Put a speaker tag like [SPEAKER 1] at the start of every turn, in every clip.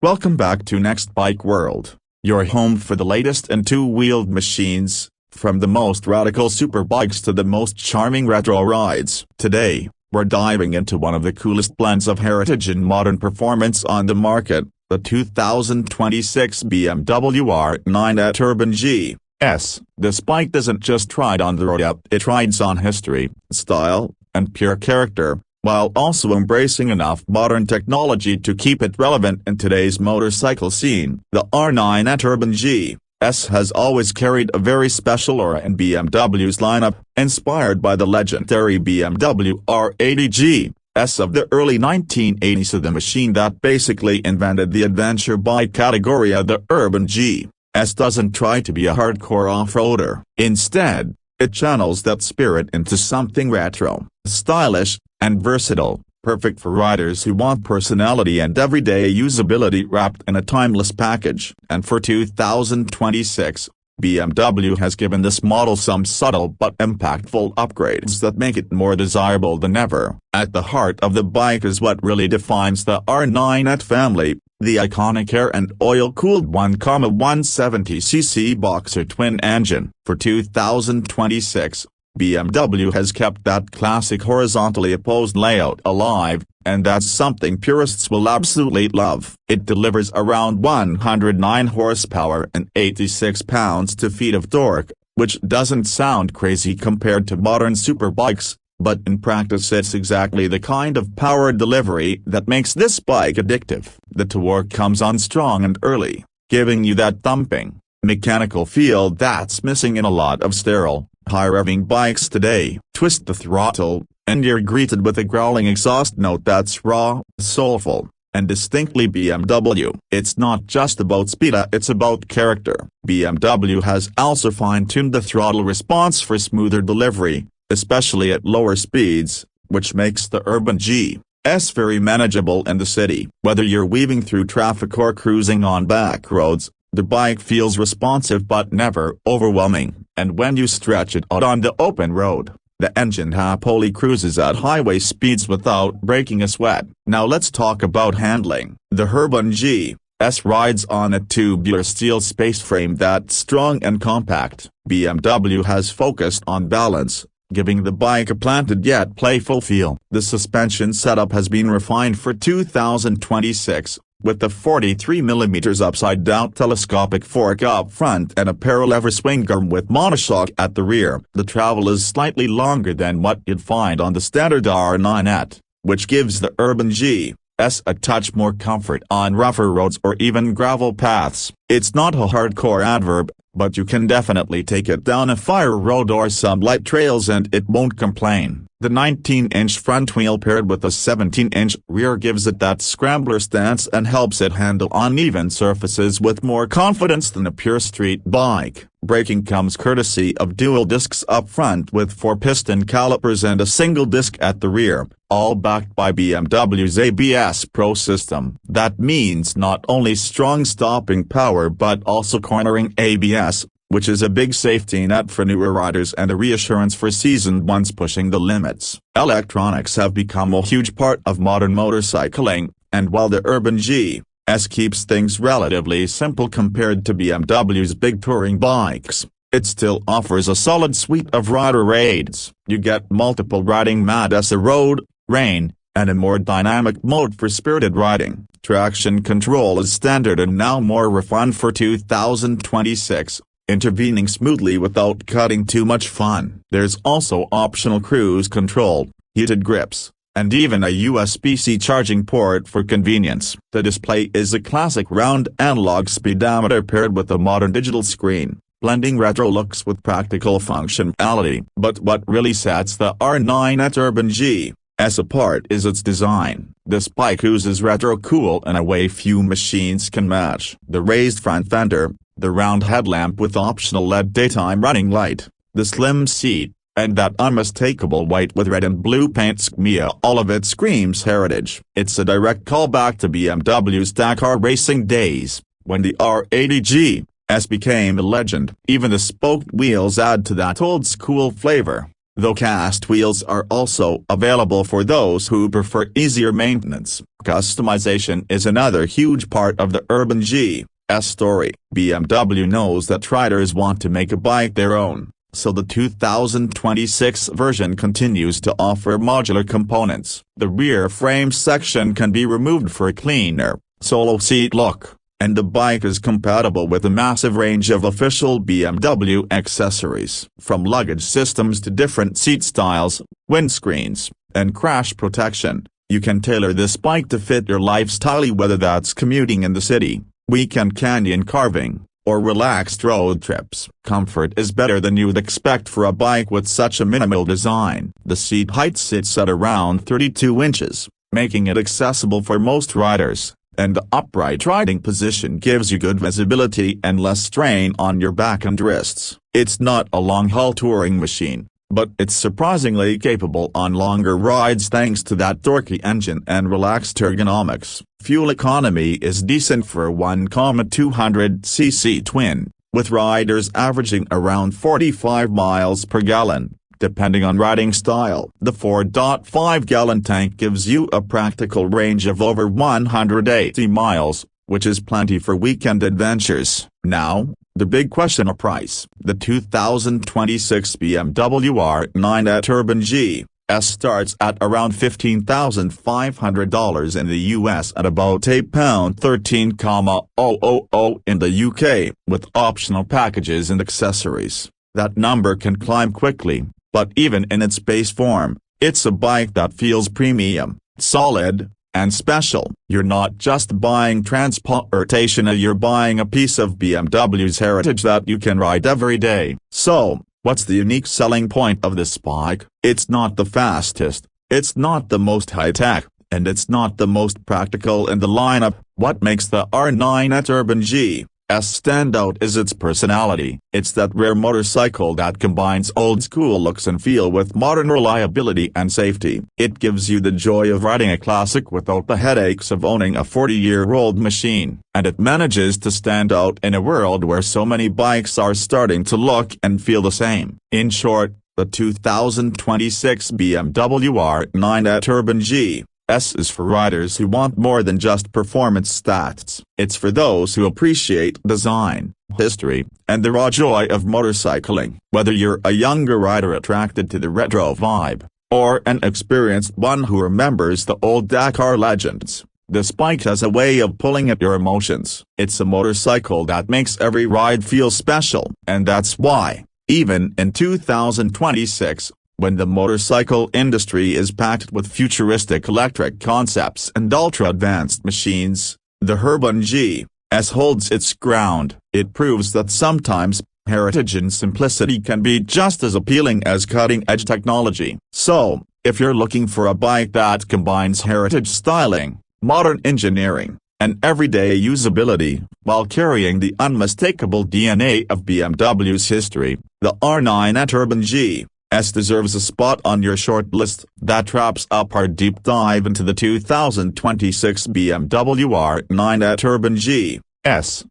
[SPEAKER 1] Welcome back to Next Bike World, your home for the latest in two-wheeled machines, from the most radical superbikes to the most charming retro rides. Today, we're diving into one of the coolest blends of heritage and modern performance on the market, the 2026 BMW R nineT Urban G. This bike doesn't just ride on the road, it rides on history, style, and pure character, while also embracing enough modern technology to keep it relevant in today's motorcycle scene. The R nineT Urban G has always carried a very special aura in BMW's lineup, inspired by the legendary BMW R80 G of the early 1980s. The machine that basically invented the adventure bike category. The Urban G doesn't try to be a hardcore off-roader. Instead, it channels that spirit into something retro, stylish, and versatile, perfect for riders who want personality and everyday usability wrapped in a timeless package. And for 2026, BMW has given this model some subtle but impactful upgrades that make it more desirable than ever. At the heart of the bike is what really defines the R nineT family, the iconic air and oil-cooled 1,170cc boxer twin engine. For 2026, BMW has kept that classic horizontally opposed layout alive, and that's something purists will absolutely love. It delivers around 109 horsepower and 86 pounds-feet of torque, which doesn't sound crazy compared to modern superbikes, but in practice it's exactly the kind of power delivery that makes this bike addictive. The torque comes on strong and early, giving you that thumping, mechanical feel that's missing in a lot of sterile, high-revving bikes today. Twist the throttle, and you're greeted with a growling exhaust note that's raw, soulful, and distinctly BMW. It's not just about speed, it's about character. BMW has also fine-tuned the throttle response for smoother delivery, especially at lower speeds, which makes the Urban G very manageable in the city. Whether you're weaving through traffic or cruising on back roads, the bike feels responsive but never overwhelming. And when you stretch it out on the open road, the engine happily cruises at highway speeds without breaking a sweat. Now let's talk about handling. The Urban G rides on a tubular steel space frame that's strong and compact. BMW has focused on balance, giving the bike a planted yet playful feel. The suspension setup has been refined for 2026, with the 43mm upside-down telescopic fork up front and a parallel swing arm with monoshock at the rear. The travel is slightly longer than what you'd find on the standard R nineT, which gives the Urban G a touch more comfort on rougher roads or even gravel paths. It's not a hardcore adverb, but you can definitely take it down a fire road or some light trails and it won't complain. The 19-inch front wheel paired with a 17-inch rear gives it that scrambler stance and helps it handle uneven surfaces with more confidence than a pure street bike. Braking comes courtesy of dual discs up front with 4-piston calipers and a single disc at the rear, all backed by BMW's ABS Pro system. That means not only strong stopping power but also cornering ABS, which is a big safety net for newer riders and a reassurance for seasoned ones pushing the limits. Electronics have become a huge part of modern motorcycling, and while the Urban G keeps things relatively simple compared to BMW's big touring bikes, it still offers a solid suite of rider aids. You get multiple riding modes: a road, rain, and a more dynamic mode for spirited riding. Traction control is standard and now more refined for 2026. Intervening smoothly without cutting too much fun. There's also optional cruise control, heated grips, and even a USB-C charging port for convenience. The display is a classic round analog speedometer paired with a modern digital screen, blending retro looks with practical functionality. But what really sets the R nineT Urban G apart is its design. This bike oozes retro cool in a way few machines can match. The raised front fender, the round headlamp with optional LED daytime running light, the slim seat, and that unmistakable white with red and blue paint scheme, all of it screams heritage. It's a direct callback to BMW's Dakar racing days, when the R80 G became a legend. Even the spoked wheels add to that old school flavor. though cast wheels are also available for those who prefer easier maintenance. Customization is another huge part of the R80 G's story. BMW knows that riders want to make a bike their own, so the 2026 version continues to offer modular components. The rear frame section can be removed for a cleaner, solo seat look, and the bike is compatible with a massive range of official BMW accessories. From luggage systems to different seat styles, windscreens, and crash protection, you can tailor this bike to fit your lifestyle, whether that's commuting in the city, weekend canyon carving, or relaxed road trips. Comfort is better than you'd expect for a bike with such a minimal design. The seat height sits at around 32 inches, making it accessible for most riders, and the upright riding position gives you good visibility and less strain on your back and wrists. It's not a long-haul touring machine, but it's surprisingly capable on longer rides thanks to that torquey engine and relaxed ergonomics. Fuel economy is decent for a 1,200cc twin, with riders averaging around 45 miles per gallon, depending on riding style. The 4.5-gallon tank gives you a practical range of over 180 miles, which is plenty for weekend adventures. Now, the big question of price. The 2026 BMW R nineT R80 G starts at around $15,500 in the US and about £13,000 in the UK, with optional packages and accessories. That number can climb quickly, but even in its base form, it's a bike that feels premium, solid, and special. You're not just buying transportation, you're buying a piece of BMW's heritage that you can ride every day. So, what's the unique selling point of this bike? It's not the fastest, it's not the most high-tech, and it's not the most practical in the lineup. What makes the R nineT R80 G stand out is its personality. It's that rare motorcycle that combines old-school looks and feel with modern reliability and safety. It gives you the joy of riding a classic without the headaches of owning a 40-year-old machine, and it manages to stand out in a world where so many bikes are starting to look and feel the same. In short, the 2026 BMW R nineT R80 G is for riders who want more than just performance stats. It's for those who appreciate design, history, and the raw joy of motorcycling. Whether you're a younger rider attracted to the retro vibe, or an experienced one who remembers the old Dakar legends, this bike has a way of pulling at your emotions. It's a motorcycle that makes every ride feel special, and that's why, even in 2026, when the motorcycle industry is packed with futuristic electric concepts and ultra-advanced machines, the R80 G holds its ground. It proves that sometimes, heritage and simplicity can be just as appealing as cutting-edge technology. So, if you're looking for a bike that combines heritage styling, modern engineering, and everyday usability, while carrying the unmistakable DNA of BMW's history, the R nineT R80 G deserves a spot on your short list. That wraps up our deep dive into the 2026 BMW R nineT R80 G.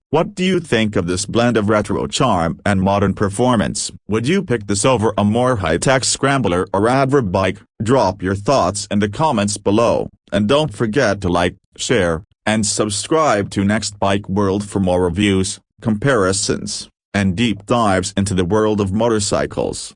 [SPEAKER 1] What do you think of this blend of retro charm and modern performance? Would you pick this over a more high-tech scrambler or adverb bike? Drop your thoughts in the comments below, and don't forget to like, share, and subscribe to Next Bike World for more reviews, comparisons, and deep dives into the world of motorcycles.